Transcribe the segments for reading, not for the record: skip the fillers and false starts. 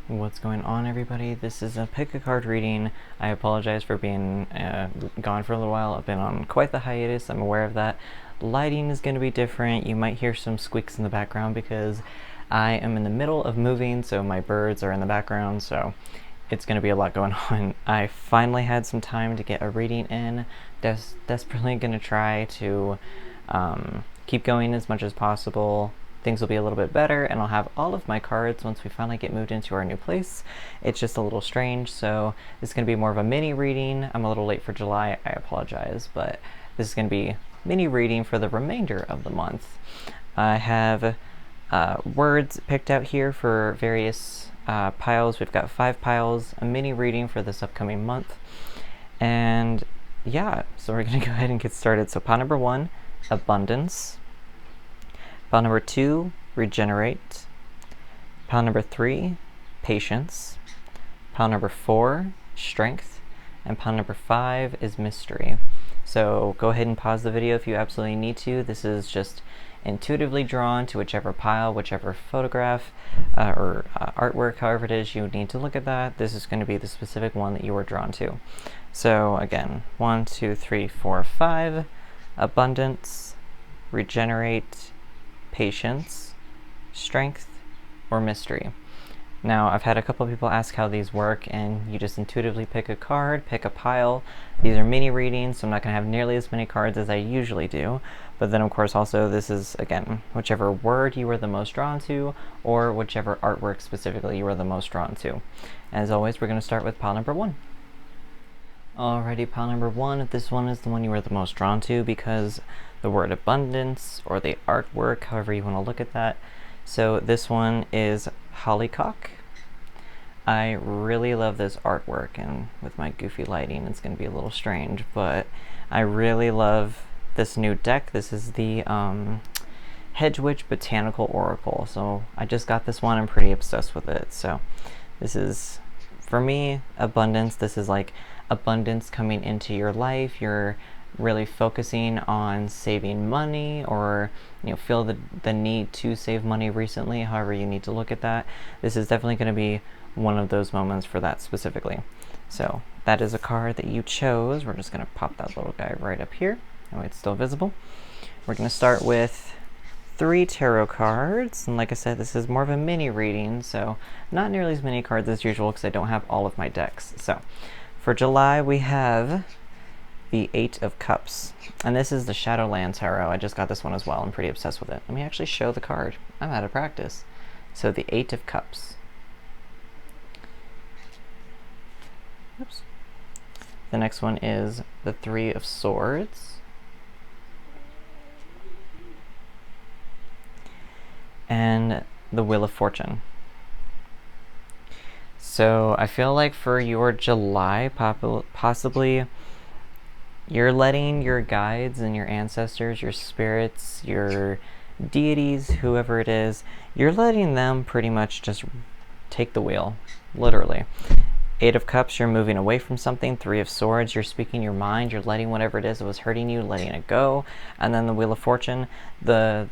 What's going on, everybody? This is a pick a card reading. I apologize for being gone for a little while. I've been on quite the hiatus. I'm aware of that. Lighting is going to be different. You might hear some squeaks in the background because I am in the middle of moving, so my birds are in the background, so it's going to be a lot going on. I finally had some time to get a reading in. Desperately going to try to keep going as much as possible. Things will be a little bit better, and I'll have all of my cards once we finally get moved into our new place. It's just a little strange, so this is going to be more of a mini reading. I'm a little late for July, I apologize, but this is going to be mini reading for the remainder of the month. I have words picked out here for various piles. We've got 5 piles, a mini reading for this upcoming month. And yeah, so we're going to go ahead and get started. So pile number 1, abundance. Pile number 2, regenerate. Pile number 3, patience. Pile number 4, strength. And pile number 5 is mystery. So go ahead and pause the video if you absolutely need to. This is just intuitively drawn to whichever pile, whichever photograph or artwork, however it is you need to look at that. This is going to be the specific one that you are drawn to. So again, 1, 2, 3, 4, 5, abundance, regenerate, patience, strength, or mystery. Now, I've had a couple of people ask how these work, and you just intuitively pick a card, pick a pile. These are mini readings, so I'm not going to have nearly as many cards as I usually do. But then, of course, also this is, again, whichever word you were the most drawn to, or whichever artwork specifically you were the most drawn to. As always, we're going to start with pile number 1. Alrighty, pile number 1. This one is the one you were the most drawn to because the word abundance, or the artwork, however you want to look at that. So this one is hollyhock. I really love this artwork, and with my goofy lighting it's going to be a little strange, but I really love this new deck. This is the Hedgewitch Botanical Oracle. So I just got this one. I'm pretty obsessed with it. So this is, for me, abundance. This is like abundance coming into your life. You're really focusing on saving money, or feel the need to save money recently, however you need to look at that. This is definitely going to be one of those moments for that specifically. So that is a card that you chose. We're just going to pop that little guy right up here. Oh, it's still visible. We're going to start with 3 tarot cards, and like I said, this is more of a mini reading, so not nearly as many cards as usual because I don't have all of my decks. So for July, we have the 8 of Cups, and this is the Shadowland Tarot. I just got this one as well. I'm pretty obsessed with it. Let me actually show the card. I'm out of practice. So the 8 of Cups. Oops. The next one is the 3 of Swords. And the Wheel of Fortune. So I feel like for your July, possibly you're letting your guides and your ancestors, your spirits, your deities, whoever it is, you're letting them pretty much just take the wheel, literally. 8 of Cups, you're moving away from something. 3 of Swords, you're speaking your mind. You're letting whatever it is that was hurting you, letting it go. And then the Wheel of Fortune, the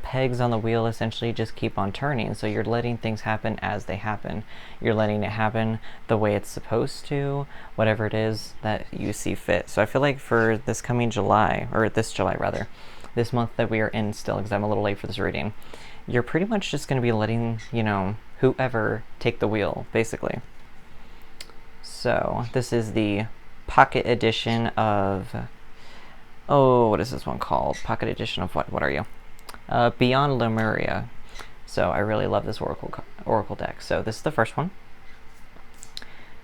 pegs on the wheel essentially just keep on turning. So you're letting things happen as they happen. You're letting it happen the way it's supposed to, whatever it is that you see fit. So I feel like for this coming July, or this July rather, this month that we are in still, because I'm a little late for this reading, you're pretty much just going to be letting, whoever take the wheel, basically. So this is the pocket edition of, what is this one called? Pocket edition of what? What are you? Beyond Lemuria. So I really love this oracle deck. So this is the first one.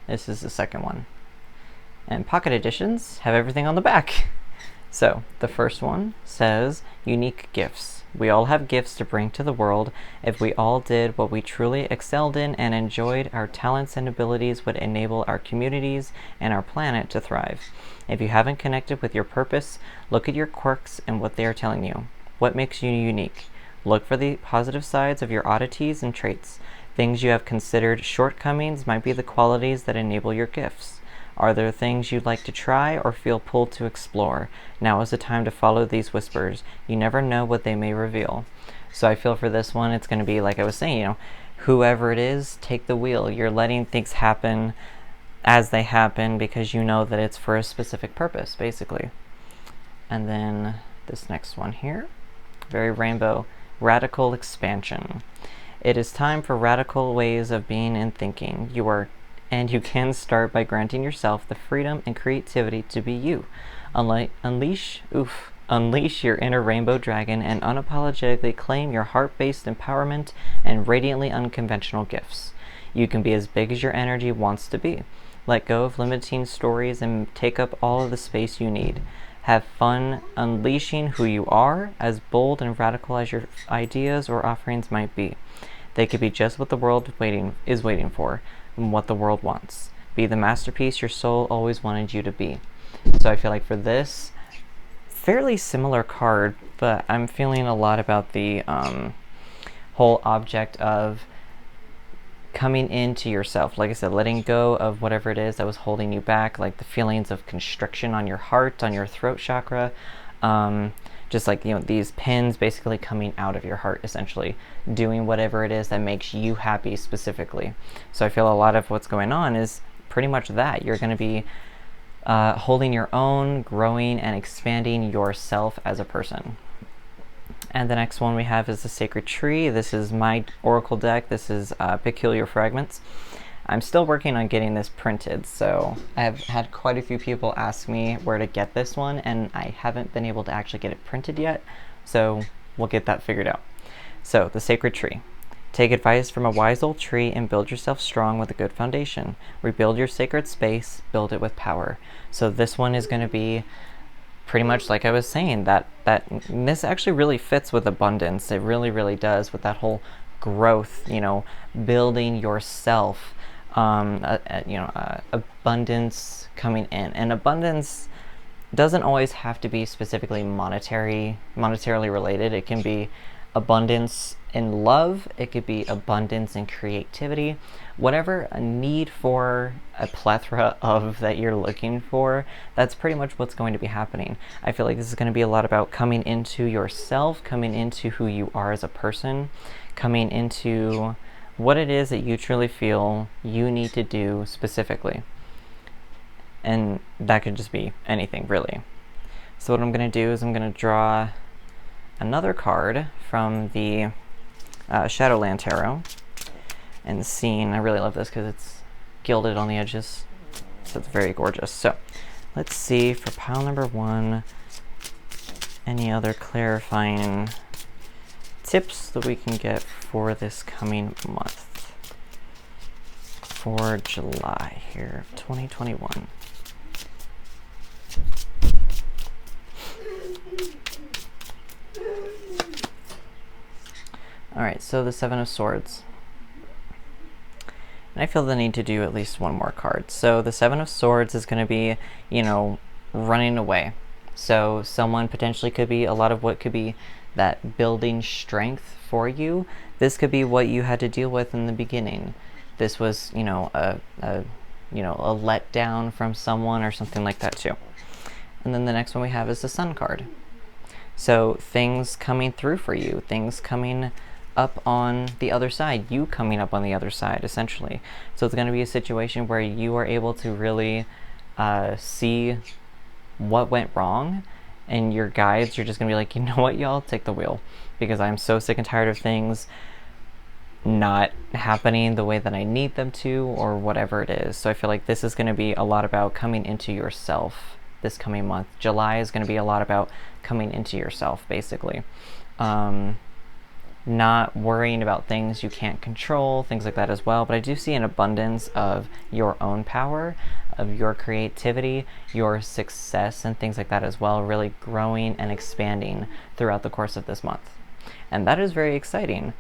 This is the second one. And pocket editions have everything on the back. So the first one says, unique gifts. We all have gifts to bring to the world. If we all did what we truly excelled in and enjoyed, our talents and abilities would enable our communities and our planet to thrive. If you haven't connected with your purpose, look at your quirks and what they are telling you. What makes you unique? Look for the positive sides of your oddities and traits. Things you have considered shortcomings might be the qualities that enable your gifts. Are there things you'd like to try or feel pulled to explore? Now is the time to follow these whispers. You never know what they may reveal. So I feel for this one, it's going to be, like I was saying, whoever it is, take the wheel. You're letting things happen as they happen because you know that it's for a specific purpose, basically. And then this next one here, very rainbow, radical expansion. It is time for radical ways of being and thinking. You can start by granting yourself the freedom and creativity to be you. Unleash your inner rainbow dragon and unapologetically claim your heart-based empowerment and radiantly unconventional gifts. You can be as big as your energy wants to be. Let go of limiting stories and take up all of the space you need. Have fun unleashing who you are, as bold and radical as your ideas or offerings might be. They could be just what the world is waiting for, and what the world wants. Be the masterpiece your soul always wanted you to be. So I feel like for this, fairly similar card, but I'm feeling a lot about the whole object of coming into yourself. Like I said, letting go of whatever it is that was holding you back, like the feelings of constriction on your heart, on your throat chakra. Just like, these pins basically coming out of your heart, essentially doing whatever it is that makes you happy specifically. So I feel a lot of what's going on is pretty much that. You're going to be holding your own, growing and expanding yourself as a person. And the next one we have is the Sacred Tree. This is my Oracle deck. This is Peculiar Fragments. I'm still working on getting this printed, so I have had quite a few people ask me where to get this one, and I haven't been able to actually get it printed yet, so we'll get that figured out. So, the Sacred Tree. Take advice from a wise old tree and build yourself strong with a good foundation. Rebuild your sacred space, build it with power. So this one is going to be pretty much like I was saying, that this actually really fits with abundance. It really, really does, with that whole growth, building yourself, abundance coming in. And abundance doesn't always have to be specifically monetarily related. It can be abundance in love, it could be abundance in creativity, whatever a need for a plethora of that you're looking for, that's pretty much what's going to be happening. I feel like this is going to be a lot about coming into yourself, coming into who you are as a person, coming into what it is that you truly feel you need to do specifically. And that could just be anything, really. So what I'm going to do is I'm going to draw another card from the Shadowland Tarot. And the scene, I really love this because it's gilded on the edges, so it's very gorgeous. So let's see for pile number 1, any other clarifying tips that we can get for this coming month, for July here of 2021. Alright, so the Seven of Swords. And I feel the need to do at least one more card. So the Seven of Swords is going to be, running away. So someone potentially could be a lot of what could be that building strength for you. This could be what you had to deal with in the beginning. This was, a letdown from someone or something like that too. And then the next one we have is the Sun card. So things coming through for you, things coming up on the other side, you coming up on the other side, essentially. So it's going to be a situation where you are able to really see what went wrong, and your guides are just going to be like, you know what, y'all, take the wheel, because I'm so sick and tired of things not happening the way that I need them to, or whatever it is. So I feel like this is going to be a lot about coming into yourself this coming month. July is going to be a lot about coming into yourself, basically. Not worrying about things you can't control, things like that as well. But I do see an abundance of your own power, of your creativity, your success, and things like that as well, really growing and expanding throughout the course of this month. And that is very exciting.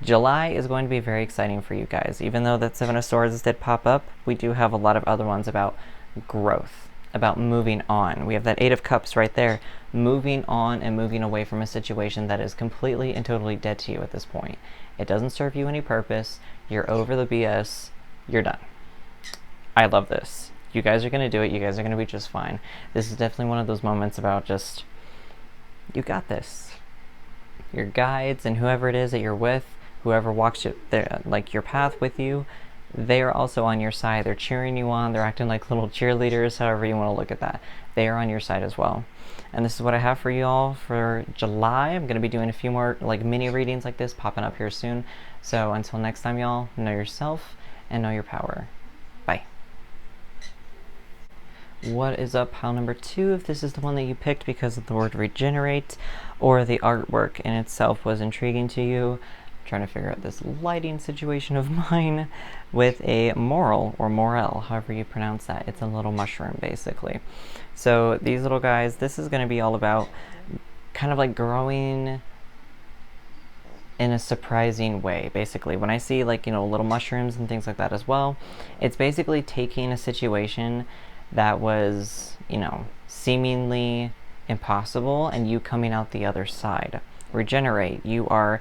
July is going to be very exciting for you guys. Even though that Seven of Swords did pop up, we do have a lot of other ones about growth, about moving on. We have that Eight of Cups right there, moving on and moving away from a situation that is completely and totally dead to you at this point. It doesn't serve you any purpose. You're over the BS. You're done. I love this. You guys are going to do it. You guys are going to be just fine. This is definitely one of those moments about just, you got this. Your guides and whoever it is that you're with, whoever walks like your path with you, they are also on your side. They're cheering you on. They're acting like little cheerleaders, however you want to look at that. They are on your side as well. And this is what I have for you all for July. I'm going to be doing a few more like mini readings like this popping up here soon. So until next time, y'all, know yourself and know your power. Bye. What is up, pile number 2? If this is the one that you picked because of the word regenerate, or the artwork in itself was intriguing to you, I'm trying to figure out this lighting situation of mine with a moral, or morel, however you pronounce that. It's a little mushroom, basically. So these little guys, this is going to be all about kind of like growing in a surprising way, basically. When I see like, little mushrooms and things like that as well, it's basically taking a situation that was, seemingly impossible and you coming out the other side. Regenerate. You are,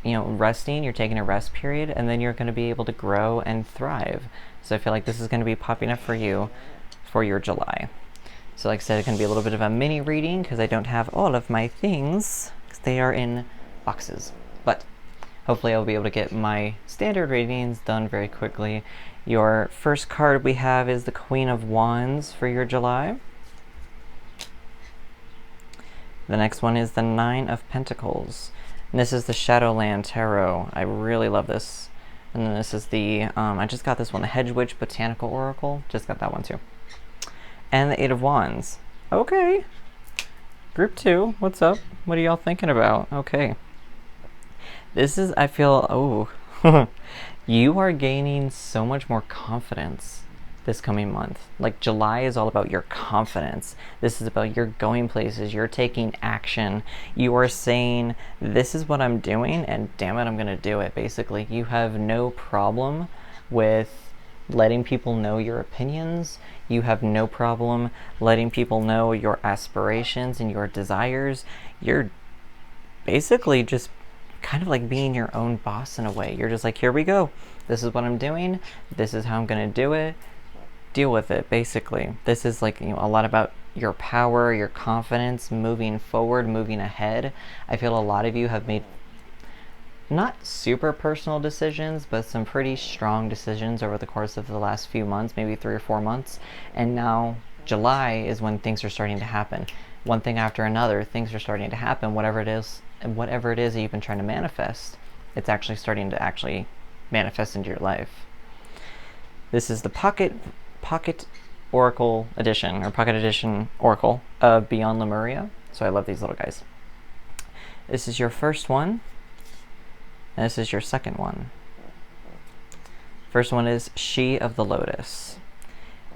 resting, you're taking a rest period, and then you're going to be able to grow and thrive. So I feel like this is going to be popping up for you for your July. So like I said, it's going to be a little bit of a mini reading because I don't have all of my things because they are in boxes. But hopefully I'll be able to get my standard readings done very quickly. Your first card we have is the Queen of Wands for your July. The next one is the Nine of Pentacles. And this is the Shadowland Tarot. I really love this. And then this is the, I just got this one, the Hedge Witch Botanical Oracle. Just got that one too. And the Eight of Wands. Okay. Group 2, what's up? What are y'all thinking about? Okay. This is, I feel, oh, you are gaining so much more confidence this coming month. Like July is all about your confidence. This is about you're going places, you're taking action. You are saying, this is what I'm doing and damn it, I'm gonna do it, basically. You have no problem with letting people know your opinions. You have no problem letting people know your aspirations and your desires. You're basically just kind of like being your own boss in a way. You're just like, here we go. This is what I'm doing. This is how I'm going to do it. Deal with it, basically. This is like, a lot about your power, your confidence, moving forward, moving ahead. I feel a lot of you have made not super personal decisions, but some pretty strong decisions over the course of the last few months, maybe 3 or 4 months. And now July is when things are starting to happen. One thing after another, things are starting to happen. Whatever it is that you've been trying to manifest, it's actually starting to manifest into your life. This is the Pocket Oracle Edition, or Pocket Edition Oracle of Beyond Lemuria. So I love these little guys. This is your first one. And this is your second one. First one is She of the Lotus.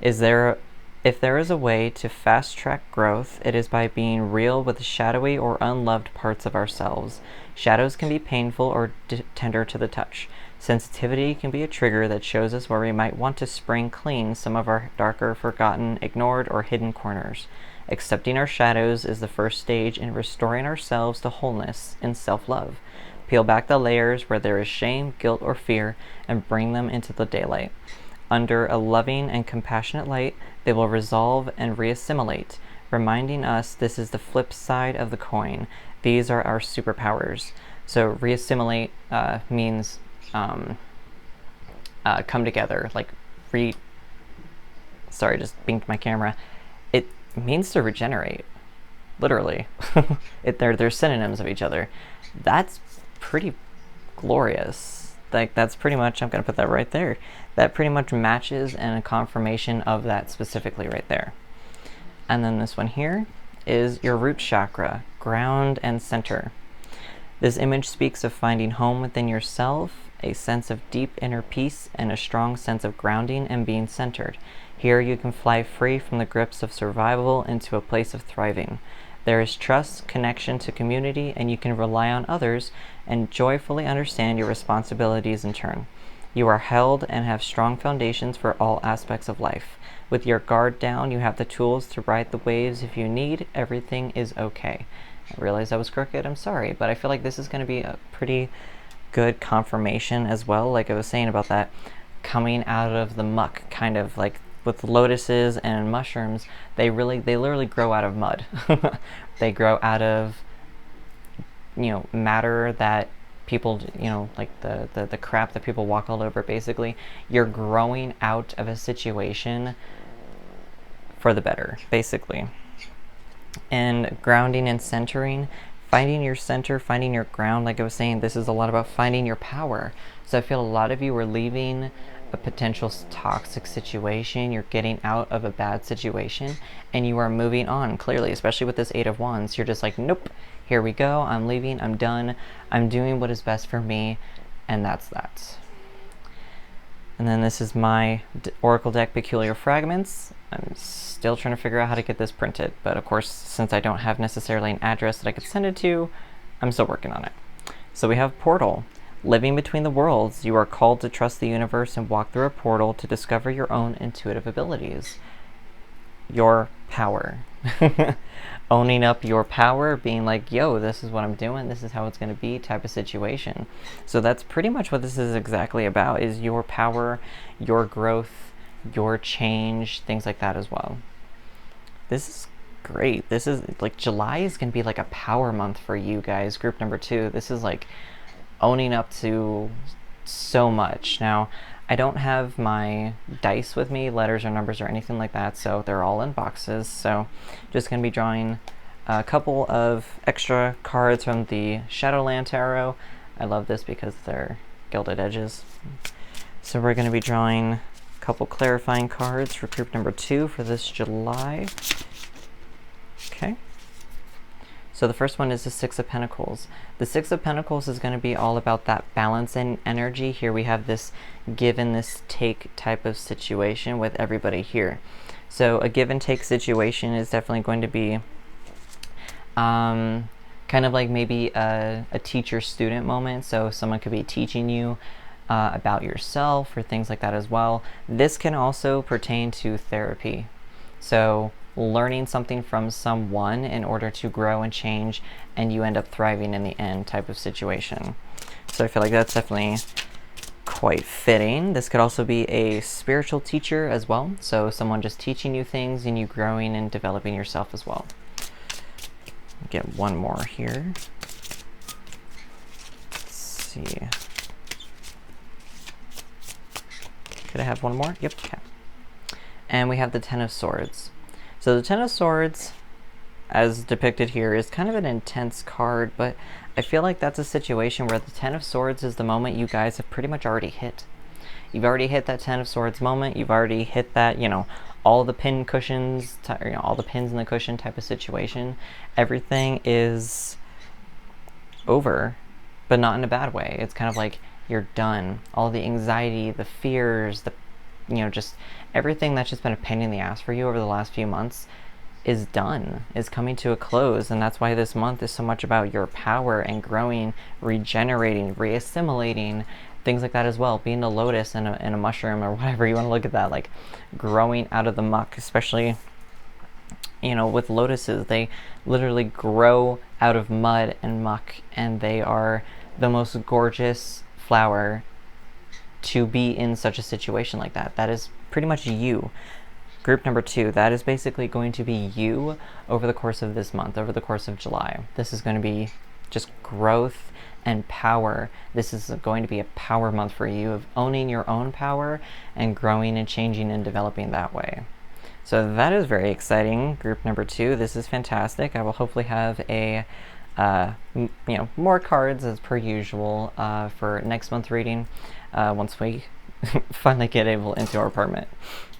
If there is a way to fast-track growth, it is by being real with the shadowy or unloved parts of ourselves. Shadows can be painful or tender to the touch. Sensitivity can be a trigger that shows us where we might want to spring clean some of our darker, forgotten, ignored, or hidden corners. Accepting our shadows is the first stage in restoring ourselves to wholeness in self-love. Peel back the layers where there is shame, guilt, or fear, and bring them into the daylight. Under a loving and compassionate light, they will resolve and reassimilate, reminding us this is the flip side of the coin. These are our superpowers. So reassimilate means come together, like sorry, just binked my camera. It means to regenerate, literally. They're synonyms of each other. That's pretty glorious. Like, that's pretty much, I'm gonna put that right there. That pretty much matches and a confirmation of that specifically right there. And then this one here is your root chakra, ground and center. This image speaks of finding home within yourself, a sense of deep inner peace, and a strong sense of grounding and being centered. Here you can fly free from the grips of survival into a place of thriving. There is trust, connection to community, and you can rely on others and joyfully understand your responsibilities in turn. You are held and have strong foundations for all aspects of life. With your guard down, you have the tools to ride the waves if you need. Everything is okay. I realized I was crooked, I'm sorry, but I feel like this is going to be a pretty good confirmation as well. Like I was saying about that coming out of the muck, kind of like with lotuses and mushrooms, they literally grow out of mud. They grow out of, matter that people, like the crap that people walk all over, basically. You're growing out of a situation for the better, basically. And grounding and centering, finding your center, finding your ground. Like I was saying, this is a lot about finding your power. So I feel a lot of you are leaving a potential toxic situation. You're getting out of a bad situation and you are moving on, clearly, especially with this Eight of Wands. You're just like, nope, here we go, I'm leaving, I'm done, I'm doing what is best for me, and that's that. And then this is my Oracle deck, Peculiar Fragments. I'm still trying to figure out how to get this printed, but of course, since I don't have necessarily an address that I could send it to, I'm still working on it. So we have Portal. Living between the worlds, you are called to trust the universe and walk through a portal to discover your own intuitive abilities. Your power. Owning up your power, being like, yo, this is what I'm doing, this is how it's going to be, type of situation. So that's pretty much what this is exactly about, is your power, your growth, your change, things like that as well. This is great. This is like, July is going to be like a power month for you guys, group number 2. This is like owning up to so much. Now, I don't have my dice with me, letters or numbers or anything like that, so they're all in boxes. So just going to be drawing a couple of extra cards from the Shadowland Tarot. I love this because they're gilded edges. So we're going to be drawing a couple clarifying cards for group number 2 for this July. Okay. So the first one is the Six of Pentacles. The Six of Pentacles is going to be all about that balance and energy. Here we have this give and this take type of situation with everybody here. So a give and take situation is definitely going to be kind of like maybe a teacher-student moment. So someone could be teaching you about yourself or things like that as well. This can also pertain to therapy. So learning something from someone in order to grow and change, and you end up thriving in the end type of situation. So I feel like that's definitely quite fitting. This could also be a spiritual teacher as well. So someone just teaching you things and you growing and developing yourself as well. Get one more here. Let's see. Could I have one more? Yep, okay. And we have the Ten of Swords. So the Ten of Swords, as depicted here, is kind of an intense card, but I feel like that's a situation where the Ten of Swords is the moment you guys have pretty much already hit. You've already hit that Ten of Swords moment. You've already hit that, all the pin cushions, all the pins in the cushion type of situation. Everything is over, but not in a bad way. It's kind of like you're done. All the anxiety, the fears, just everything that's just been a pain in the ass for you over the last few months is done, is coming to a close. And that's why this month is so much about your power and growing, regenerating, reassimilating, things like that as well. Being a lotus and a mushroom, or whatever you want to look at that, like growing out of the muck, especially with lotuses, they literally grow out of mud and muck, and they are the most gorgeous flower to be in such a situation like that. That is pretty much you. Group number 2, that is basically going to be you over the course of this month, over the course of July. This is going to be just growth and power. This is going to be a power month for you, of owning your own power and growing and changing and developing that way. So that is very exciting, group number 2. This is fantastic. I will hopefully have a more cards as per usual for next month's reading once we finally get able into our apartment.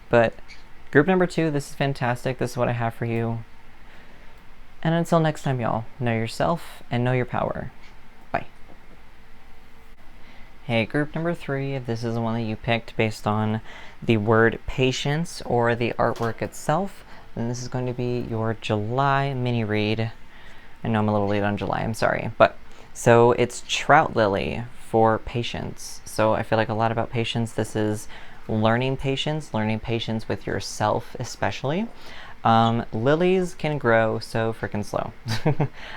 But group number 2, this is fantastic. This is what I have for you. And until next time, y'all, know yourself and know your power. Bye. Hey, group number 3, this is the one that you picked based on the word patience or the artwork itself, then this is going to be your July mini read. I know I'm a little late on July, I'm sorry. But so it's Trout Lily for patience. So I feel like a lot about patience. This is learning patience with yourself especially. Lilies can grow so freaking slow.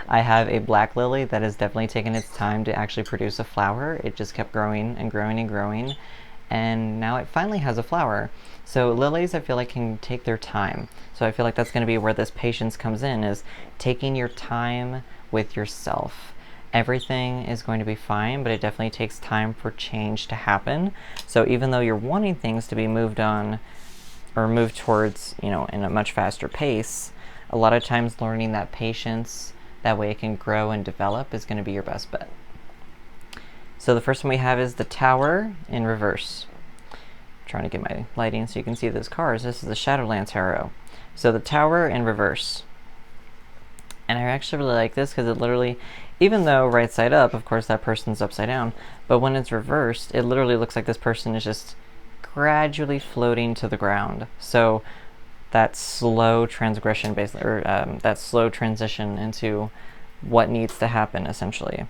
I have a black lily that has definitely taken its time to actually produce a flower. It just kept growing and growing and growing, and now it finally has a flower. So lilies, I feel like, can take their time. So I feel like that's going to be where this patience comes in, is taking your time with yourself everything is going to be fine, but it definitely takes time for change to happen. So even though you're wanting things to be moved on or moved towards, in a much faster pace, a lot of times learning that patience, that way it can grow and develop, is going to be your best bet. So the first one we have is the Tower in reverse. I'm trying to get my lighting so you can see those cards. This is the Shadowland Tarot. So the Tower in reverse. And I actually really like this because it literally, even though right side up, of course that person's upside down, but when it's reversed, it literally looks like this person is just gradually floating to the ground. So that slow transgression, basically, or that slow transition into what needs to happen, essentially.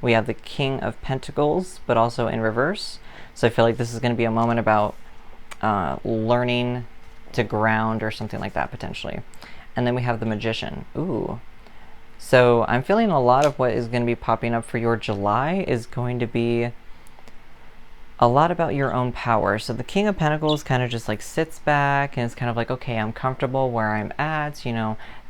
We have the King of Pentacles, but also in reverse. So I feel like this is going to be a moment about learning to ground or something like that, potentially. And then we have the Magician. Ooh. So I'm feeling a lot of what is going to be popping up for your July is going to be a lot about your own power. So the King of Pentacles kind of just like sits back and it's kind of like, okay, I'm comfortable where I'm at,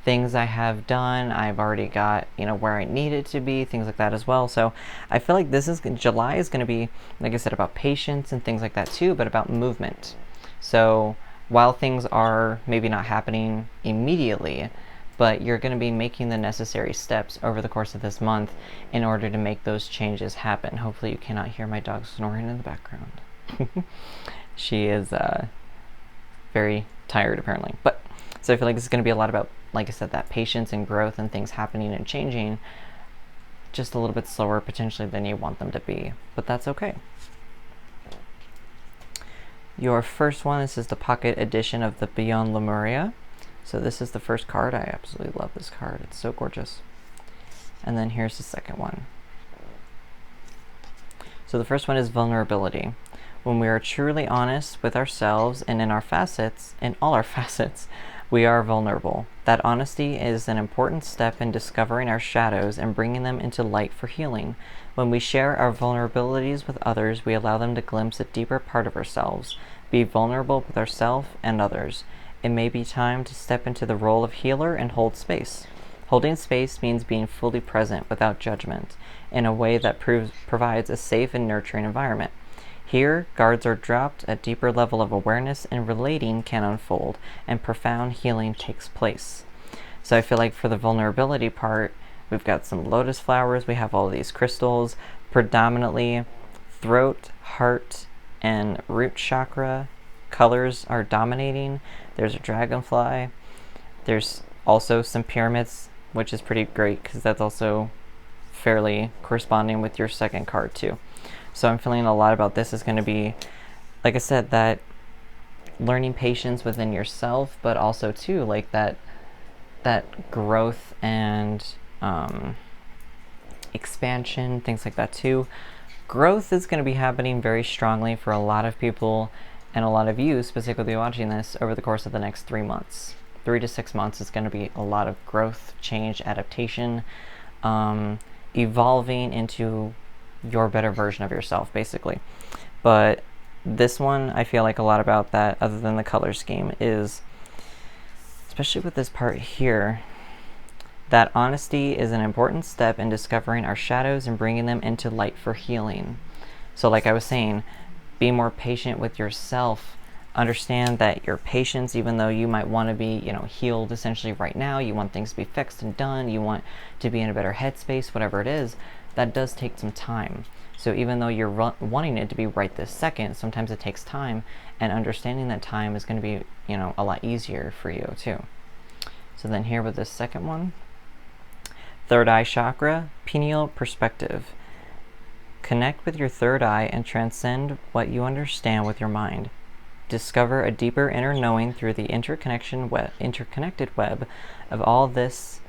things I have done, I've already got, where I need it to be, things like that as well. So I feel like July is going to be, like I said, about patience and things like that too, but about movement. So while things are maybe not happening immediately, but you're going to be making the necessary steps over the course of this month in order to make those changes happen. Hopefully you cannot hear my dog snoring in the background. She is very tired, apparently. But so I feel like this is going to be a lot about, like I said, that patience and growth and things happening and changing just a little bit slower potentially than you want them to be. But that's okay. Your first one, this is the pocket edition of the Beyond Lemuria. So this is the first card. I absolutely love this card. It's so gorgeous. And then here's the second one. So the first one is vulnerability. When we are truly honest with ourselves and in all our facets, we are vulnerable. That honesty is an important step in discovering our shadows and bringing them into light for healing. When we share our vulnerabilities with others, we allow them to glimpse a deeper part of ourselves. Be vulnerable with ourselves and others. It may be time to step into the role of healer and hold space. Holding space means being fully present without judgment, in a way that provides a safe and nurturing environment. Here, guards are dropped, a deeper level of awareness and relating can unfold, and profound healing takes place. So I feel like for the vulnerability part, we've got some lotus flowers, we have all these crystals, predominantly throat, heart, and root chakra colors are dominating. There's a dragonfly. There's also some pyramids, which is pretty great because that's also fairly corresponding with your second card too. So I'm feeling a lot about this is going to be, like I said, that learning patience within yourself, but also too like that growth and expansion, things like that too. Growth is going to be happening very strongly for a lot of people, and a lot of you specifically watching this over the course of the next 3 months. 3 to 6 months is going to be a lot of growth, change, adaptation, evolving into your better version of yourself, basically. But this one, I feel like a lot about that, other than the color scheme, is, especially with this part here, that honesty is an important step in discovering our shadows and bringing them into light for healing. So like I was saying, be more patient with yourself. Understand that your patience, even though you might want to be, healed essentially right now, you want things to be fixed and done, you want to be in a better headspace, whatever it is, that does take some time. So even though you're wanting it to be right this second, sometimes it takes time, and understanding that time is going to be, a lot easier for you too. So then here with this second one, third eye chakra, pineal perspective. Connect with your third eye and transcend what you understand with your mind. Discover a deeper inner knowing through the interconnected web of all this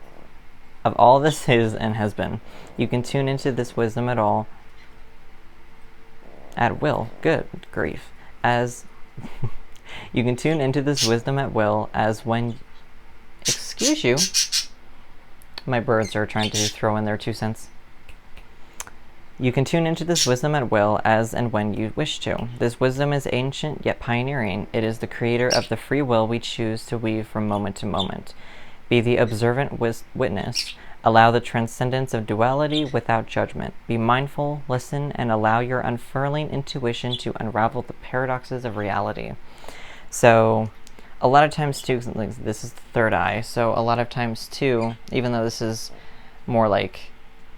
is and has been. You can tune into this wisdom at will. Good grief. As you can tune into this wisdom at will as when, excuse you, my birds are trying to throw in their 2 cents. You can tune into this wisdom at will as and when you wish to. This wisdom is ancient yet pioneering. It is the creator of the free will we choose to weave from moment to moment. Be the observant witness Allow the transcendence of duality without judgment. Be mindful, listen, and allow your unfurling intuition to unravel the paradoxes of reality. So a lot of times too, like this is the third eye, so a lot of times too, even though this is more like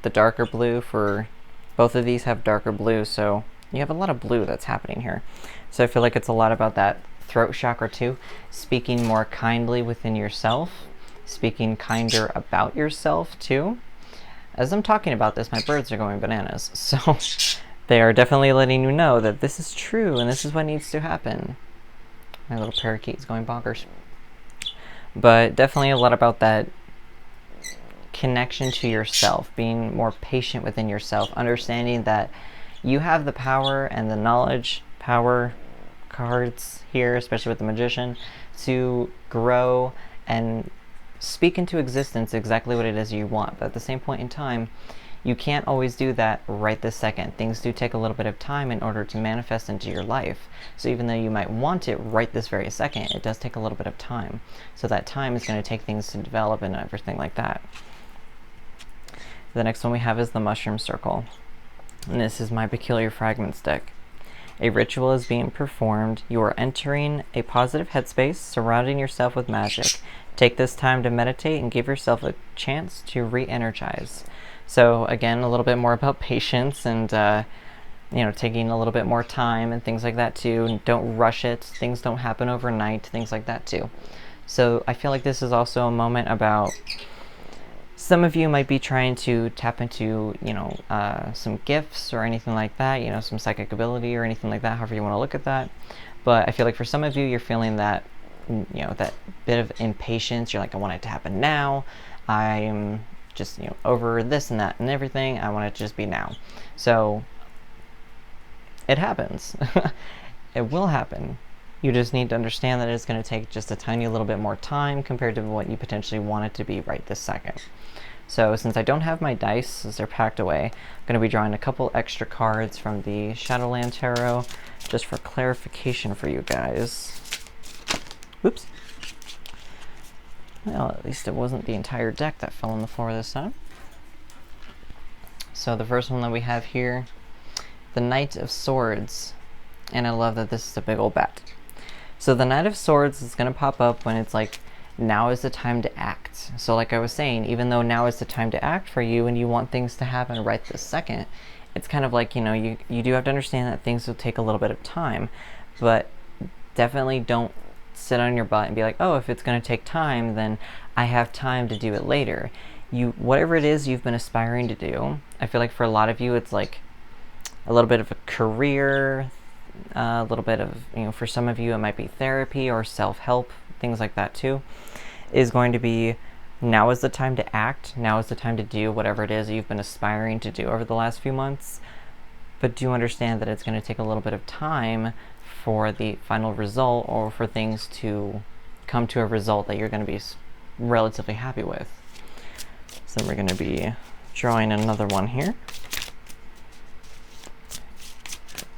the darker blue, for both of these have darker blue, so you have a lot of blue that's happening here. So I feel like it's a lot about that throat chakra too, speaking more kindly within yourself, speaking kinder about yourself too. As I'm talking about this, my birds are going bananas, so they are definitely letting you know that this is true and this is what needs to happen. My little parakeet is going bonkers. But definitely a lot about that connection to yourself, being more patient within yourself, understanding that you have the power and the knowledge, power cards here, especially with the magician, to grow and speak into existence exactly what it is you want. But at the same point in time, you can't always do that right this second. Things do take a little bit of time in order to manifest into your life. So even though you might want it right this very second, it does take a little bit of time. So that time is going to take things to develop and everything like that. The next one we have is the Mushroom Circle. And this is my Peculiar Fragments deck. A ritual is being performed. You are entering a positive headspace, surrounding yourself with magic. Take this time to meditate and give yourself a chance to re-energize. So again, a little bit more about patience and taking a little bit more time and things like that too. Don't rush it. Things don't happen overnight. Things like that too. So I feel like this is also a moment about some of you might be trying to tap into, some gifts or anything like that, some psychic ability or anything like that, however you want to look at that. But I feel like for some of you, you're feeling that, that bit of impatience. You're like, I want it to happen now. I'm just, over this and that and everything. I want it to just be now. So it happens. It will happen. You just need to understand that it's going to take just a tiny little bit more time compared to what you potentially want it to be right this second. So since I don't have my dice, since they're packed away, I'm going to be drawing a couple extra cards from the Shadowland Tarot just for clarification for you guys. Oops. Well, at least it wasn't the entire deck that fell on the floor this time. So the first one that we have here, the Knight of Swords. And I love that this is a big old bat. So the Knight of Swords is going to pop up when it's like, now is the time to act. So like I was saying, even though now is the time to act for you and you want things to happen right this second, it's kind of like, you do have to understand that things will take a little bit of time. But definitely don't sit on your butt and be like, oh, if it's going to take time, then I have time to do it later. Whatever it is you've been aspiring to do, I feel like for a lot of you, it's like a little bit of a career, a little bit of, for some of you, it might be therapy or self-help, things like that too, is going to be, now is the time to act, now is the time to do whatever it is you've been aspiring to do over the last few months. But do understand that it's going to take a little bit of time for the final result, or for things to come to a result that you're going to be relatively happy with. So we're going to be drawing another one here.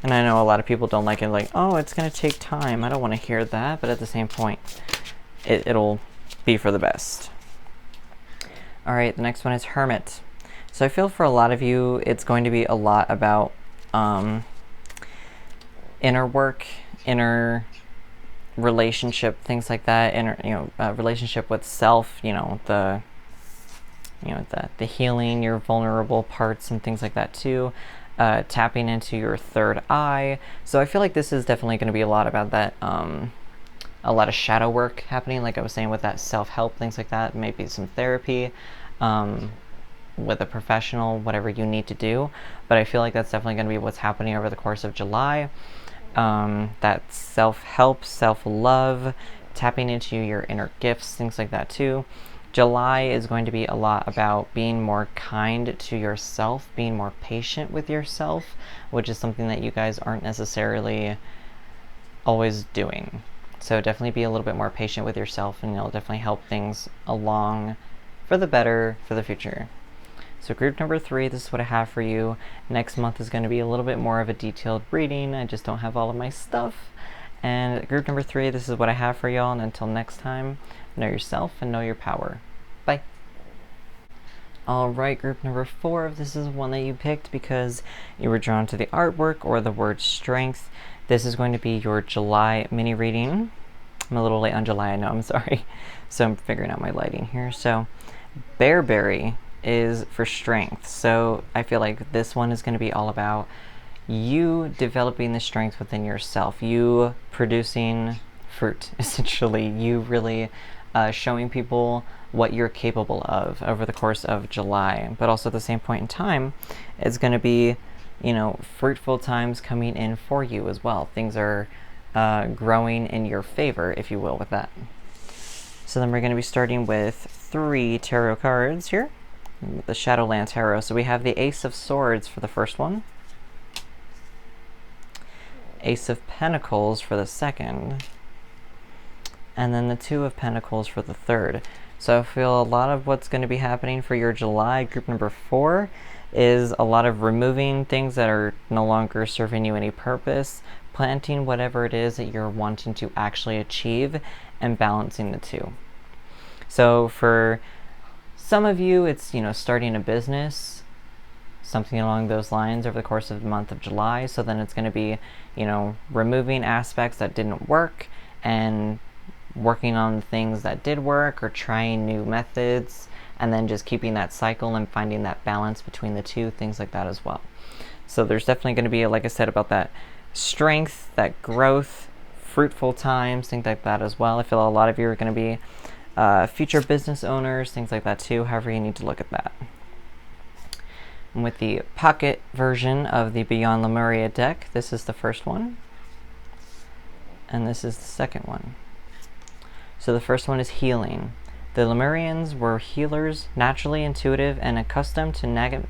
And I know a lot of people don't like it, like, oh, it's going to take time. I don't want to hear that. But at the same point, it'll be for the best. All right, the next one is Hermit. So I feel for a lot of you, it's going to be a lot about inner work, inner relationship, things like that. Inner, relationship with self. The healing your vulnerable parts and things like that too. Tapping into your third eye. So I feel like this is definitely going to be a lot about that, a lot of shadow work happening, like I was saying, with that self-help, things like that. Maybe some therapy with a professional, whatever you need to do. But I feel like that's definitely going to be what's happening over the course of July. That self-help, self-love, tapping into your inner gifts, things like that too. July is going to be a lot about being more kind to yourself, being more patient with yourself, which is something that you guys aren't necessarily always doing. So definitely be a little bit more patient with yourself, and it'll definitely help things along for the better for the future. So group number 3, this is what I have for you. Next month is going to be a little bit more of a detailed reading. I just don't have all of my stuff. And group number 3, this is what I have for y'all. And until next time, know yourself and know your power. Bye. Alright, group number 4, this is one that you picked because you were drawn to the artwork or the word strength. This is going to be your July mini reading. I'm a little late on July, I know, I'm sorry. So I'm figuring out my lighting here. So Bearberry is for strength. So I feel like this one is going to be all about you developing the strength within yourself, you producing fruit, essentially, you really showing people what you're capable of over the course of July. But also at the same point in time, it's going to be, fruitful times coming in for you as well. Things are growing in your favor, if you will, with that. So then we're going to be starting with 3 tarot cards here, the Shadowland Tarot. So we have the Ace of Swords for the first one, Ace of Pentacles for the second, and then the 2 of Pentacles for the third. So I feel a lot of what's going to be happening for your July group number 4 is a lot of removing things that are no longer serving you any purpose, planting whatever it is that you're wanting to actually achieve, and balancing the two. So for some of you, it's, starting a business, something along those lines over the course of the month of July. So then it's going to be, removing aspects that didn't work and working on things that did work, or trying new methods, and then just keeping that cycle and finding that balance between the two, things like that as well. So there's definitely going to be, like I said, about that strength, that growth, fruitful times, things like that as well. I feel a lot of you are going to be future business owners, things like that too, however you need to look at that. And with the pocket version of the Beyond Lemuria deck, this is the first one, and this is the second one. So the first one is healing. The Lemurians were healers, naturally intuitive, and accustomed to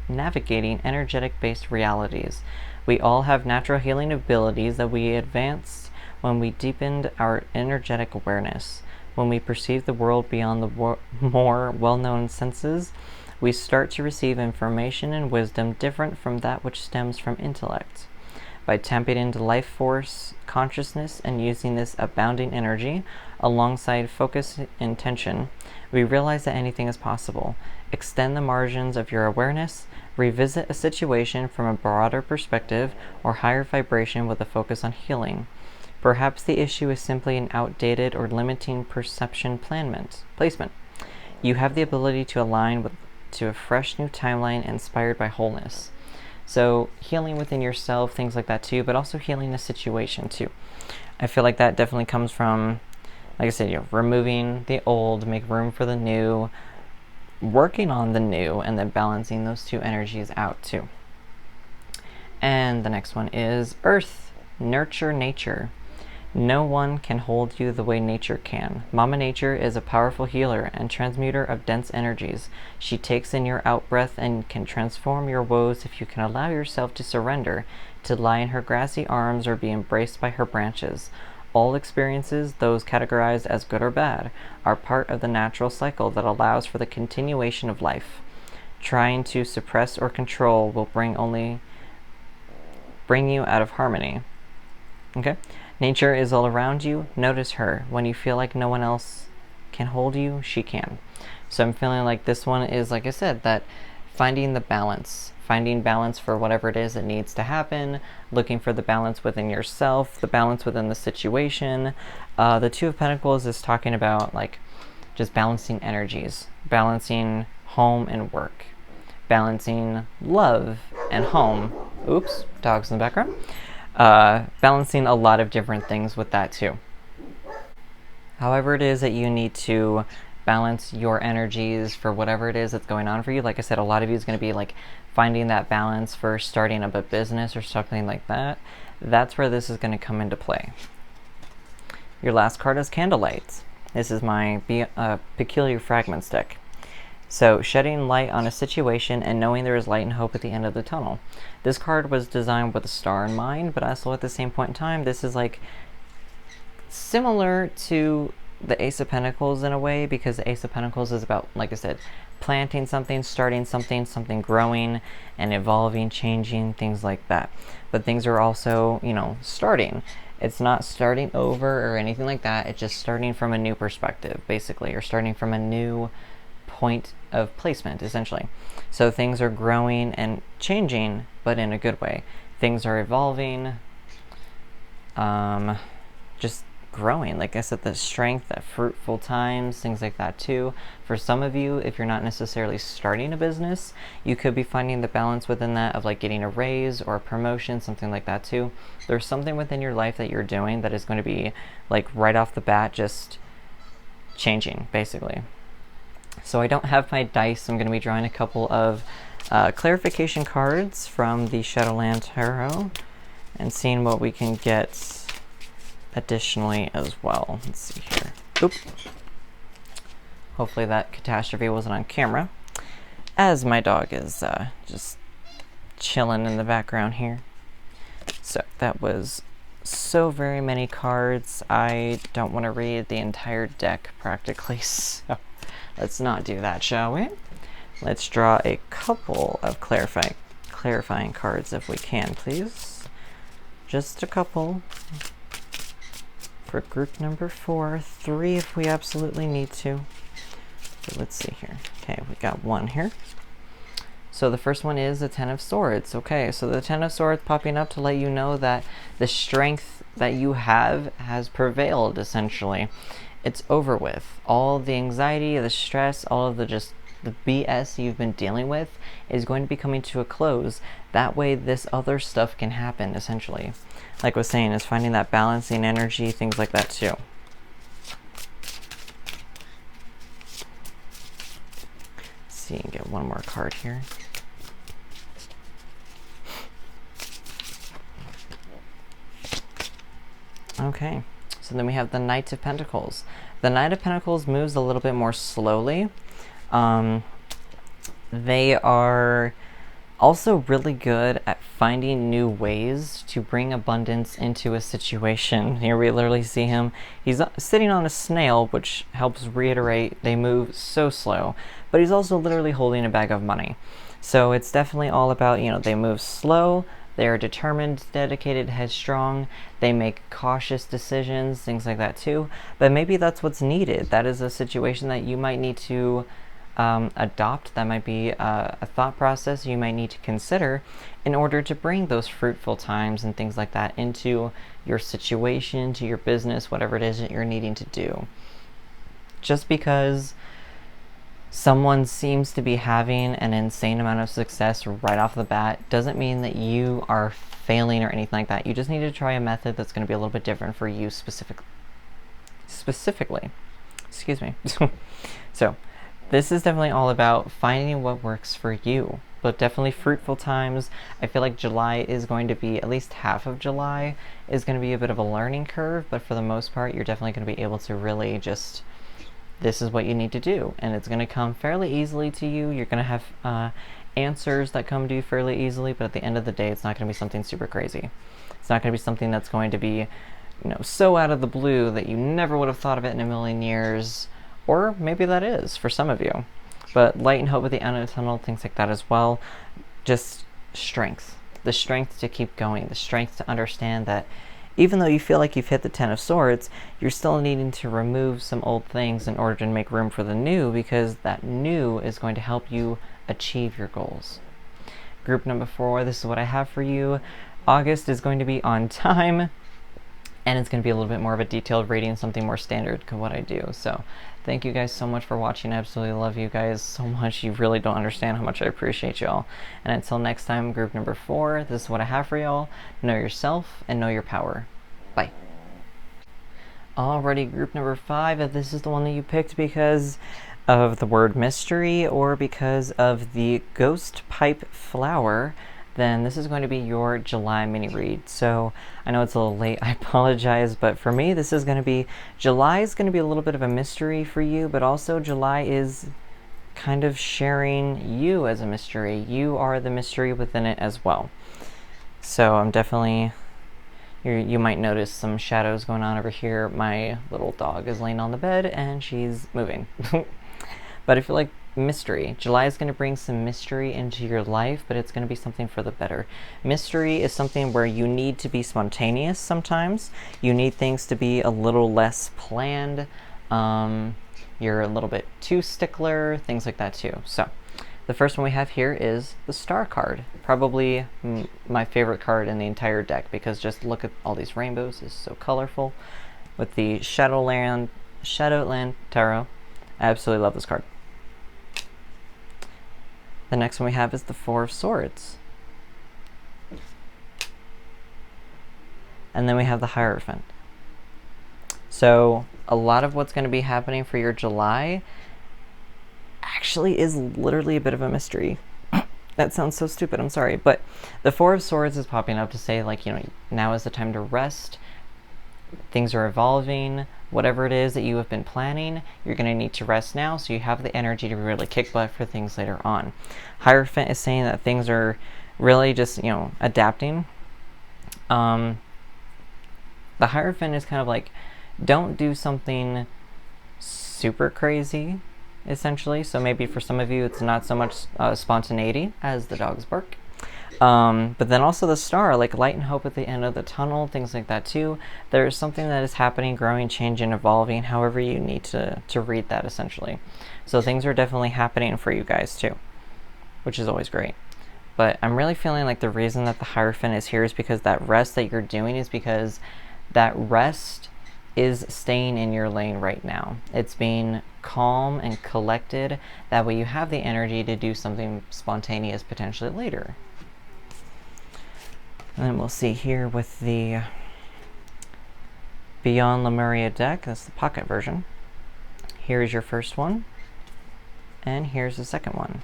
navigating energetic-based realities. We all have natural healing abilities that we advanced when we deepened our energetic awareness. When we perceive the world beyond the more well-known senses, we start to receive information and wisdom different from that which stems from intellect. By tapping into life force, consciousness, and using this abounding energy alongside focus and intention, we realize that anything is possible. Extend the margins of your awareness, revisit a situation from a broader perspective or higher vibration with a focus on healing. Perhaps the issue is simply an outdated or limiting perception placement. You have the ability to align to a fresh new timeline inspired by wholeness. So healing within yourself, things like that too, but also healing a situation too. I feel like that definitely comes from, like I said, removing the old, make room for the new, working on the new, and then balancing those two energies out too. And the next one is Earth, nurture nature. No one can hold you the way nature can. Mama Nature is a powerful healer and transmuter of dense energies. She takes in your out-breath and can transform your woes if you can allow yourself to surrender, to lie in her grassy arms or be embraced by her branches. All experiences, those categorized as good or bad, are part of the natural cycle that allows for the continuation of life. Trying to suppress or control will bring you out of harmony. Okay? Nature is all around you. Notice her. When you feel like no one else can hold you, she can. So I'm feeling like this one is, like I said, that finding balance for whatever it is that needs to happen, looking for the balance within yourself, the balance within the situation. The 2 of Pentacles is talking about like just balancing energies, balancing home and work, balancing love and home. Oops, dogs in the background. Balancing a lot of different things with that too. However it is that you need to balance your energies for whatever it is that's going on for you. Like I said, a lot of you is going to be like finding that balance for starting up a business or something like that. That's where this is going to come into play. Your last card is Candlelight. This is my Peculiar Fragments deck. So, shedding light on a situation and knowing there is light and hope at the end of the tunnel. This card was designed with a star in mind, but also at the same point in time, this is like similar to the Ace of Pentacles in a way, because the Ace of Pentacles is about, like I said, planting something, starting something growing and evolving, changing, things like that. But things are also, starting. It's not starting over or anything like that. It's just starting from a new perspective, basically, or starting from a new point of placement, essentially. So things are growing and changing, but in a good way. Things are evolving, just growing. Like I said, the strength, that fruitful times, things like that too. For some of you, if you're not necessarily starting a business, you could be finding the balance within that of like getting a raise or a promotion, something like that too. There's something within your life that you're doing that is going to be like right off the bat just changing, basically. So I don't have my dice. I'm going to be drawing a couple of clarification cards from the Shadowland Tarot and seeing what we can get additionally as well. Let's see here. Oop. Hopefully that catastrophe wasn't on camera, as my dog is just chilling in the background here. So that was so very many cards. I don't want to read the entire deck practically, so let's not do that, shall we? Let's draw a couple of clarifying cards if we can, please. Just a couple. For group number 4, 3 if we absolutely need to. So let's see here. Okay, we got one here. So the first one is the Ten of Swords. Okay, so the Ten of Swords popping up to let you know that the strength that you have has prevailed, essentially. It's over with. All the anxiety, the stress, all of the BS you've been dealing with is going to be coming to a close. That way this other stuff can happen, essentially. Like I was saying, is finding that balancing energy, things like that too. Let's see and get one more card here. Okay, so then we have the Knight of Pentacles. The Knight of Pentacles moves a little bit more slowly. They are also really good at finding new ways to bring abundance into a situation. Here we literally see him. He's sitting on a snail, which helps reiterate they move so slow. But he's also literally holding a bag of money. So it's definitely all about, you know, they move slow, they are determined, dedicated, headstrong, they make cautious decisions, things like that too. But maybe that's what's needed. That is a situation that you might need to adopt. That might be a thought process you might need to consider in order to bring those fruitful times and things like that into your situation, to your business, whatever it is that you're needing to do. Just because someone seems to be having an insane amount of success right off the bat doesn't mean that you are failing or anything like that. You just need to try a method that's going to be a little bit different for you specifically. Excuse me. So this is definitely all about finding what works for you, but definitely fruitful times. I feel like July is going to be, at least half of July is going to be a bit of a learning curve, but for the most part, you're definitely going to be able to really just, this is what you need to do, and it's going to come fairly easily to you. You're going to have answers that come to you fairly easily, but at the end of the day, it's not going to be something super crazy. It's not going to be something that's going to be, you know, so out of the blue that you never would have thought of it in a million years. Or maybe that is for some of you. But light and hope at the end of the tunnel, things like that as well. Just strength. The strength to keep going. The strength to understand that even though you feel like you've hit the Ten of Swords, you're still needing to remove some old things in order to make room for the new, because that new is going to help you achieve your goals. Group number 4, this is what I have for you. August is going to be on time, and it's going to be a little bit more of a detailed reading, something more standard to what I do. So thank you guys so much for watching. I absolutely love you guys so much. You really don't understand how much I appreciate y'all. And until next time, group number 4, this is what I have for y'all. Know yourself and know your power. Bye. Alrighty, group number 5, if this is the one that you picked because of the word mystery or because of the ghost pipe flower, then this is going to be your July mini read. So I know it's a little late, I apologize, but for me this is going to be, July is going to be a little bit of a mystery for you, but also July is kind of sharing you as a mystery. You are the mystery within it as well. So I'm definitely, you might notice some shadows going on over here. My little dog is laying on the bed and she's moving. But I feel like mystery. July is going to bring some mystery into your life, but it's going to be something for the better. Mystery is something where you need to be spontaneous sometimes. You need things to be a little less planned. you're a little bit too stickler, things like that too. So the first one we have here is the Star card. Probably my favorite card in the entire deck, because just look at all these rainbows. It's so colorful. With the Shadowland Tarot. I absolutely love this card. The next one we have is the Four of Swords. And then we have the Hierophant. So a lot of what's going to be happening for your July actually is literally a bit of a mystery. That sounds so stupid, I'm sorry. But the Four of Swords is popping up to say, like, you know, now is the time to rest. Things are evolving. Whatever it is that you have been planning, you're going to need to rest now, so you have the energy to really kick butt for things later on. Hierophant is saying that things are really just, you know, adapting. The Hierophant is kind of like, don't do something super crazy, essentially. So maybe for some of you, it's not so much spontaneity as the dogs bark. But then also the Star, like light and hope at the end of the tunnel, things like that too. There's something that is happening, growing, changing, evolving, however you need to read that, essentially. So things are definitely happening for you guys too, which is always great. But I'm really feeling like the reason that the Hierophant is here is because that rest that you're doing is because that rest is staying in your lane right now. It's being calm and collected. That way you have the energy to do something spontaneous potentially later. And then we'll see here with the Beyond Lemuria deck. That's the pocket version. Here's your first one. And here's the second one.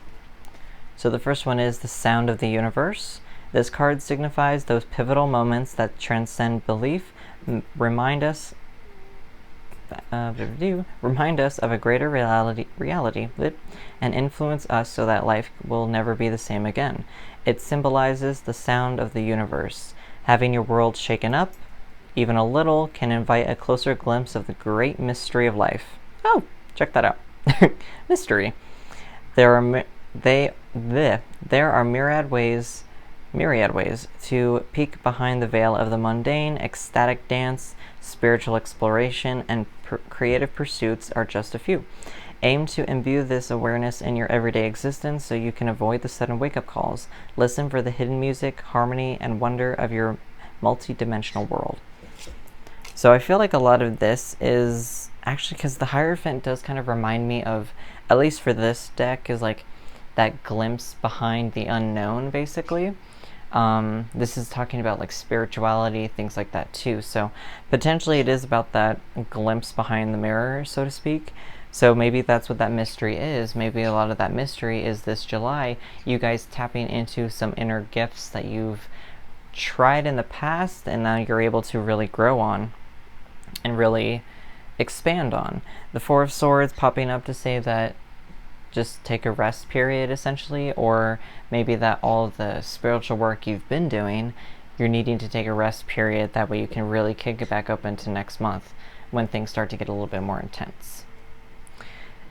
So the first one is the Sound of the Universe. This card signifies those pivotal moments that transcend belief, remind us of a greater reality, and influence us so that life will never be the same again. It symbolizes the sound of the universe. Having your world shaken up, even a little, can invite a closer glimpse of the great mystery of life. Oh, check that out. Mystery. There are myriad ways to peek behind the veil of the mundane. Ecstatic dance, spiritual exploration, and creative pursuits are just a few. Aim to imbue this awareness in your everyday existence so you can avoid the sudden wake-up calls. Listen for the hidden music, harmony, and wonder of your multi-dimensional world. So I feel like a lot of this is actually, because the Hierophant does kind of remind me of, at least for this deck, is like that glimpse behind the unknown, basically. This is talking about like spirituality, things like that too. So potentially it is about that glimpse behind the mirror, so to speak. So maybe that's what that mystery is. Maybe a lot of that mystery is this July, you guys tapping into some inner gifts that you've tried in the past and now you're able to really grow on and really expand on. The Four of Swords popping up to say that just take a rest period, essentially, or maybe that all of the spiritual work you've been doing, you're needing to take a rest period. That way you can really kick it back up into next month when things start to get a little bit more intense.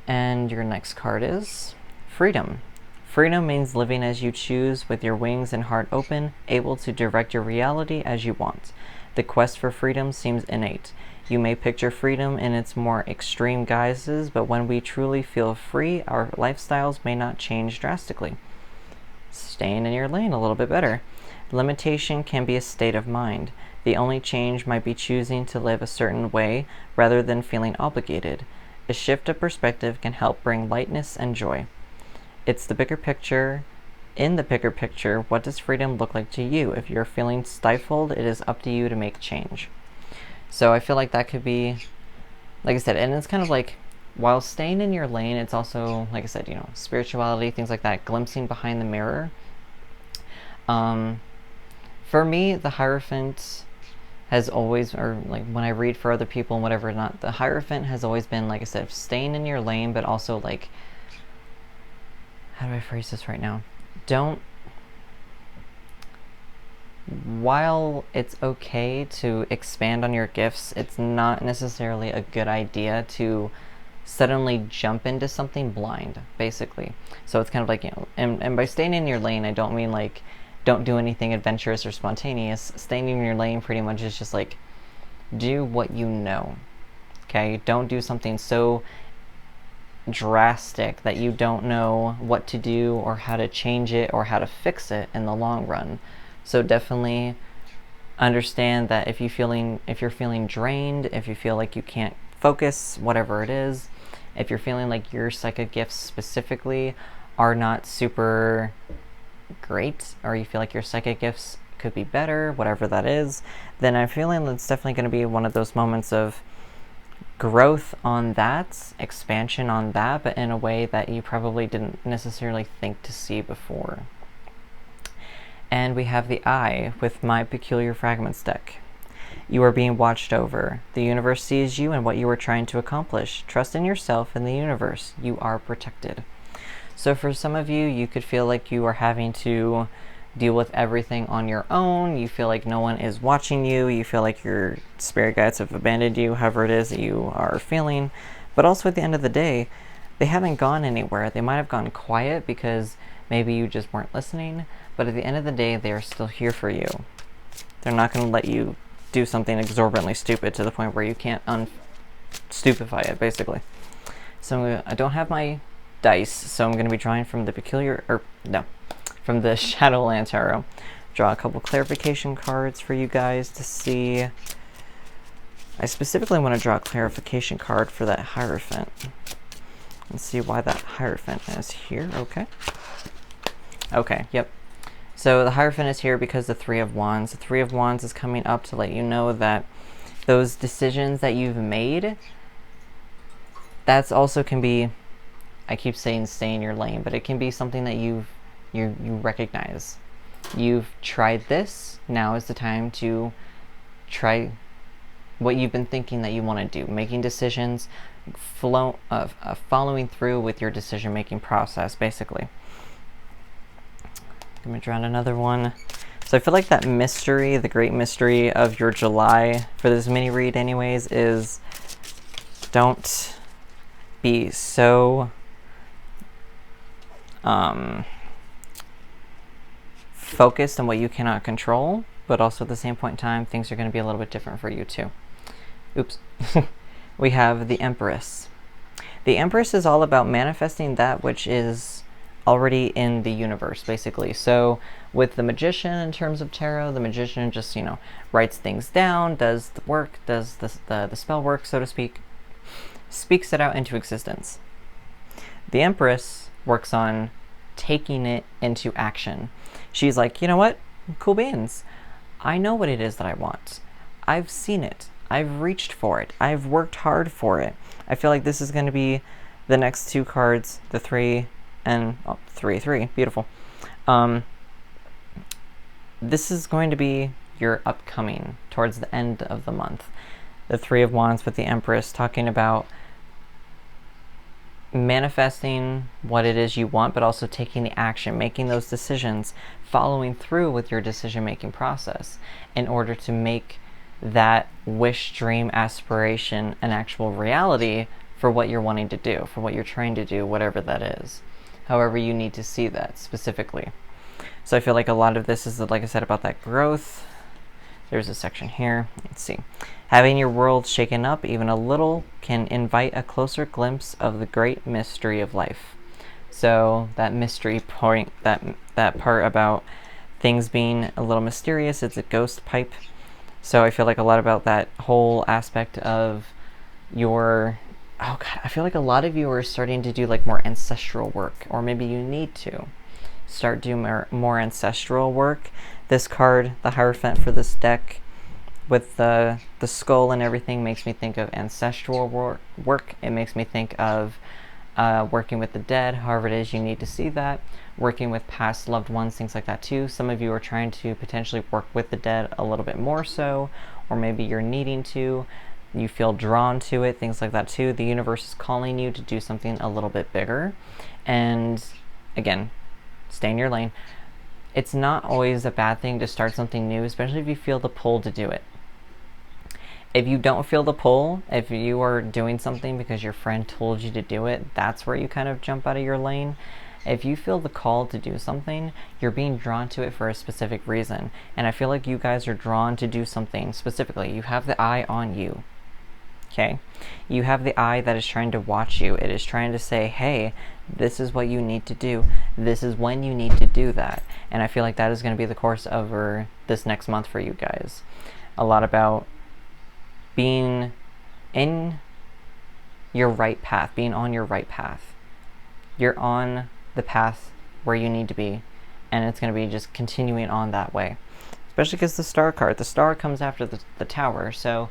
And your next card is Freedom. Freedom means living as you choose, with your wings and heart open, able to direct your reality as you want. The quest for freedom seems innate. You may picture freedom in its more extreme guises, but when we truly feel free, our lifestyles may not change drastically. Staying in your lane a little bit better. Limitation can be a state of mind. The only change might be choosing to live a certain way rather than feeling obligated. A shift of perspective can help bring lightness and joy. It's the bigger picture. In the bigger picture, what does freedom look like to you? If you're feeling stifled, it is up to you to make change. So I feel like that could be, like I said, and it's kind of like, while staying in your lane, it's also, like I said, you know, spirituality, things like that, glimpsing behind the mirror. For me, the Hierophant has always, or like when I read for other people and whatever, not, the Hierophant has always been, like I said, staying in your lane, but also like, how do I phrase this right now? While it's okay to expand on your gifts, it's not necessarily a good idea to suddenly jump into something blind, basically. So it's kind of like, you know, and by staying in your lane, I don't mean like, don't do anything adventurous or spontaneous. Staying in your lane pretty much is just like, do what you know, okay? Don't do something so drastic that you don't know what to do or how to change it or how to fix it in the long run. So definitely understand that if you're feeling drained, if you feel like you can't focus, whatever it is, if you're feeling like your psychic gifts specifically are not super great, or you feel like your psychic gifts could be better, whatever that is, then I'm feeling it's definitely going to be one of those moments of growth on that, expansion on that, but in a way that you probably didn't necessarily think to see before. And we have the Eye with My Peculiar Fragments deck. You are being watched over. The universe sees you and what you are trying to accomplish. Trust in yourself and the universe. You are protected. So for some of you, you could feel like you are having to deal with everything on your own. You feel like no one is watching you. You feel like your spirit guides have abandoned you, however it is that you are feeling. But also at the end of the day, they haven't gone anywhere. They might have gone quiet because maybe you just weren't listening. But at the end of the day, they are still here for you. They're not going to let you do something exorbitantly stupid to the point where you can't unstupefy it, basically. So I don't have my dice, so I'm going to be drawing from the from the Shadowland Tarot. Draw a couple clarification cards for you guys to see. I specifically want to draw a clarification card for that Hierophant and see why that Hierophant is here. Okay, yep. So the Hierophant is here because the Three of Wands. The Three of Wands is coming up to let you know that those decisions that you've made, that's also can be, I keep saying stay in your lane, but it can be something that you recognize. You've tried this, now is the time to try what you've been thinking that you want to do. Making decisions, following through with your decision-making process, basically. I'm going to draw another one. So I feel like that mystery, the great mystery of your July for this mini read anyways, is don't be so focused on what you cannot control, but also at the same point in time, things are going to be a little bit different for you too. Oops. We have the Empress. The Empress is all about manifesting that which is already in the universe, basically. So with the Magician, in terms of tarot, the Magician just, writes things down, does the work, does the spell work, so to speak, speaks it out into existence. The Empress works on taking it into action. She's like, you know what? Cool beans. I know what it is that I want. I've seen it. I've reached for it. I've worked hard for it. I feel like this is going to be the next two cards, the 3 and 3, beautiful. This is going to be your upcoming towards the end of the month. The 3 of Wands with the Empress talking about manifesting what it is you want, but also taking the action, making those decisions, following through with your decision-making process in order to make that wish, dream, aspiration an actual reality for what you're wanting to do, for what you're trying to do, whatever that is. However you need to see that specifically. So I feel like a lot of this is, like I said, about that growth. There's a section here. Let's see. Having your world shaken up even a little can invite a closer glimpse of the great mystery of life. So that mystery point, that part about things being a little mysterious, it's a ghost pipe. So I feel like a lot about that whole aspect of your, oh god, I feel like a lot of you are starting to do like more ancestral work, or maybe you need to start doing more ancestral work. This card, the Hierophant for this deck, with the skull and everything, makes me think of ancestral work. It makes me think of working with the dead, however it is you need to see that. Working with past loved ones, things like that too. Some of you are trying to potentially work with the dead a little bit more so, or maybe you're needing to. You feel drawn to it, things like that too. The universe is calling you to do something a little bit bigger. And again, stay in your lane. It's not always a bad thing to start something new, especially if you feel the pull to do it. If you don't feel the pull, if you are doing something because your friend told you to do it, that's where you kind of jump out of your lane. If you feel the call to do something, you're being drawn to it for a specific reason. And I feel like you guys are drawn to do something specifically. You have the eye on you. Okay? You have the eye that is trying to watch you. It is trying to say, hey, this is what you need to do. This is when you need to do that. And I feel like that is going to be the course over this next month for you guys. A lot about being in your right path, being on your right path. You're on the path where you need to be, and it's going to be just continuing on that way. Especially because the star card, the star comes after the tower, so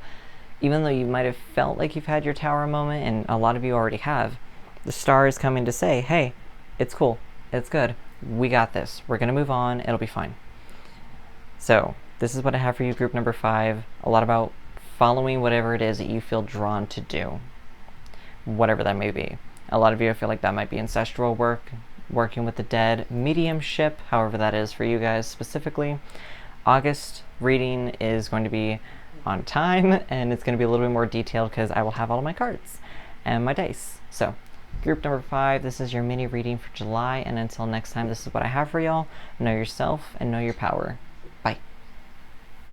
even though you might have felt like you've had your tower moment, and a lot of you already have, the star is coming to say, hey, it's cool, it's good, we got this, we're going to move on, it'll be fine. So this is what I have for you, group number 5. A lot about following whatever it is that you feel drawn to do, whatever that may be. A lot of you, I feel like that might be ancestral work, working with the dead, mediumship, however that is for you guys specifically. August reading is going to be on time, and it's going to be a little bit more detailed because I will have all of my cards and my dice. So group number 5, this is your mini reading for July, and until next time, this is what I have for y'all. Know yourself and know your power.